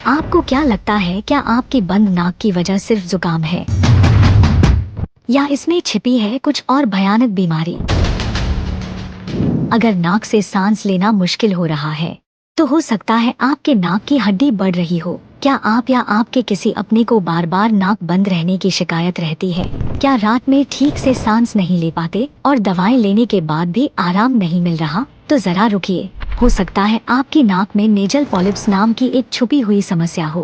आपको क्या लगता है, क्या आपकी बंद नाक की वजह सिर्फ जुकाम है या इसमें छिपी है कुछ और भयानक बीमारी? अगर नाक से सांस लेना मुश्किल हो रहा है तो हो सकता है आपके नाक की हड्डी बढ़ रही हो। क्या आप या आपके किसी अपने को बार बार नाक बंद रहने की शिकायत रहती है? क्या रात में ठीक से सांस नहीं ले पाते और दवाएं लेने के बाद भी आराम नहीं मिल रहा? तो जरा रुकिए, हो सकता है आपकी नाक में नेजल पॉलिप्स नाम की एक छुपी हुई समस्या हो।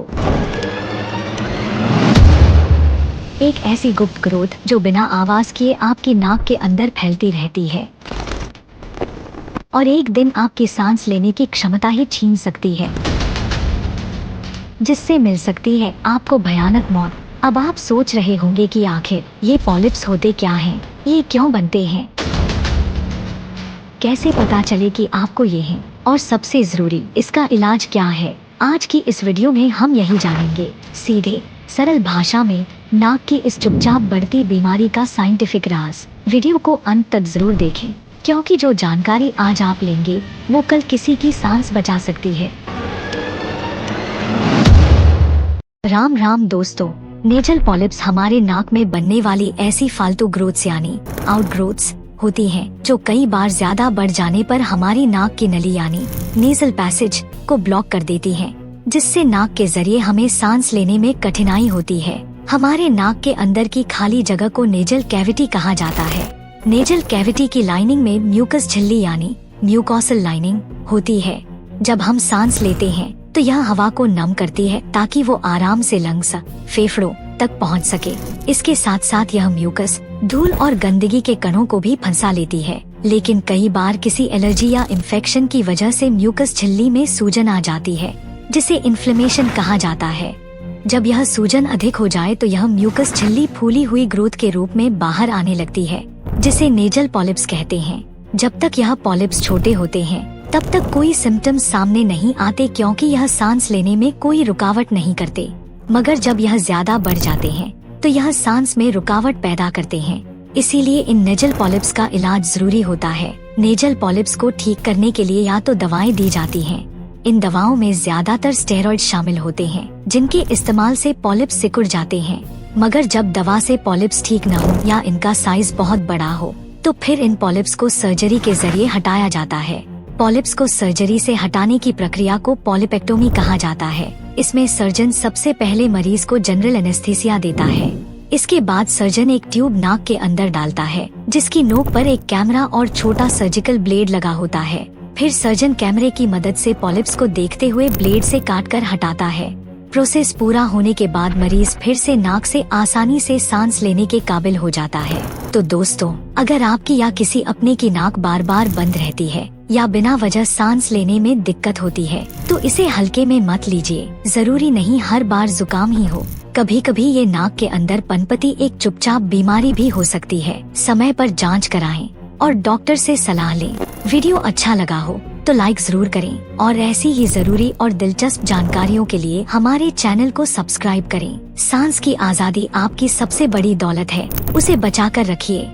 एक ऐसी गुप्त ग्रोथ जो बिना आवाज किए आपकी नाक के अंदर फैलती रहती है और एक दिन आपकी सांस लेने की क्षमता ही छीन सकती है, जिससे मिल सकती है आपको भयानक मौत। अब आप सोच रहे होंगे कि आखिर ये पॉलिप्स होते क्या हैं, ये क्यों बनते हैं, कैसे पता चले कि आपको ये है, और सबसे जरूरी इसका इलाज क्या है। आज की इस वीडियो में हम यही जानेंगे, सीधे सरल भाषा में नाक की इस चुपचाप बढ़ती बीमारी का साइंटिफिक राज। वीडियो को अंत तक जरूर देखें, क्योंकि जो जानकारी आज आप लेंगे वो कल किसी की सांस बचा सकती है। राम राम दोस्तों, नेजल पॉलिप्स हमारे नाक में बनने वाली ऐसी फालतू ग्रोथ्स यानी आउटग्रोथ्स होती हैं, जो कई बार ज्यादा बढ़ जाने पर हमारी नाक की नली यानी नेजल पैसेज को ब्लॉक कर देती हैं, जिससे नाक के जरिए हमें सांस लेने में कठिनाई होती है। हमारे नाक के अंदर की खाली जगह को नेजल कैविटी कहा जाता है। नेजल कैविटी की लाइनिंग में म्यूकस झिल्ली यानी म्यूकोसल लाइनिंग होती है। जब हम सांस लेते हैं तो यह हवा को नम करती है ताकि वो आराम से लंग्स फेफड़ों तक पहुंच सके। इसके साथ साथ यह म्यूकस धूल और गंदगी के कणों को भी फंसा लेती है। लेकिन कई बार किसी एलर्जी या इन्फेक्शन की वजह से म्यूकस झिल्ली में सूजन आ जाती है, जिसे इन्फ्लेमेशन कहा जाता है। जब यह सूजन अधिक हो जाए तो यह म्यूकस झिल्ली फूली हुई ग्रोथ के रूप में बाहर आने लगती है, जिसे नेजल पॉलिप्स कहते हैं। जब तक यह पॉलिप्स छोटे होते हैं तब तक कोई सिम्टम्स सामने नहीं आते, क्योंकि यह सांस लेने में कोई रुकावट नहीं करते। मगर जब यह ज्यादा बढ़ जाते हैं तो यह सांस में रुकावट पैदा करते हैं। इसीलिए इन नेजल पॉलिप्स का इलाज जरूरी होता है। नेजल पॉलिप्स को ठीक करने के लिए या तो दवाएं दी जाती हैं। इन दवाओं में ज्यादातर स्टेरॉइड शामिल होते हैं, जिनके इस्तेमाल से पॉलिप्स सिकुड़ जाते हैं। मगर जब दवा से पॉलिप्स ठीक न हो या इनका साइज बहुत बड़ा हो तो फिर इन पॉलिप्स को सर्जरी के जरिए हटाया जाता है। पॉलिप्स को सर्जरी से हटाने की प्रक्रिया को पॉलिपेक्टोमी कहा जाता है। इसमें सर्जन सबसे पहले मरीज को जनरल एनेस्थीसिया देता है। इसके बाद सर्जन एक ट्यूब नाक के अंदर डालता है, जिसकी नोक पर एक कैमरा और छोटा सर्जिकल ब्लेड लगा होता है। फिर सर्जन कैमरे की मदद से पॉलिप्स को देखते हुए ब्लेड से काटकर हटाता है। प्रोसेस पूरा होने के बाद मरीज फिर से नाक से आसानी से सांस लेने के काबिल हो जाता है। तो दोस्तों, अगर आपकी या किसी अपने की नाक बार बार बंद रहती है या बिना वजह सांस लेने में दिक्कत होती है तो इसे हल्के में मत लीजिए। जरूरी नहीं हर बार जुकाम ही हो, कभी कभी ये नाक के अंदर पनपती एक चुपचाप बीमारी भी हो सकती है। समय पर जांच कराएं और डॉक्टर से सलाह लें। वीडियो अच्छा लगा हो तो लाइक जरूर करें और ऐसी ही जरूरी और दिलचस्प जानकारियों के लिए हमारे चैनल को सब्सक्राइब करें। सांस की आजादी आपकी सबसे बड़ी दौलत है, उसे बचा कर रखिए।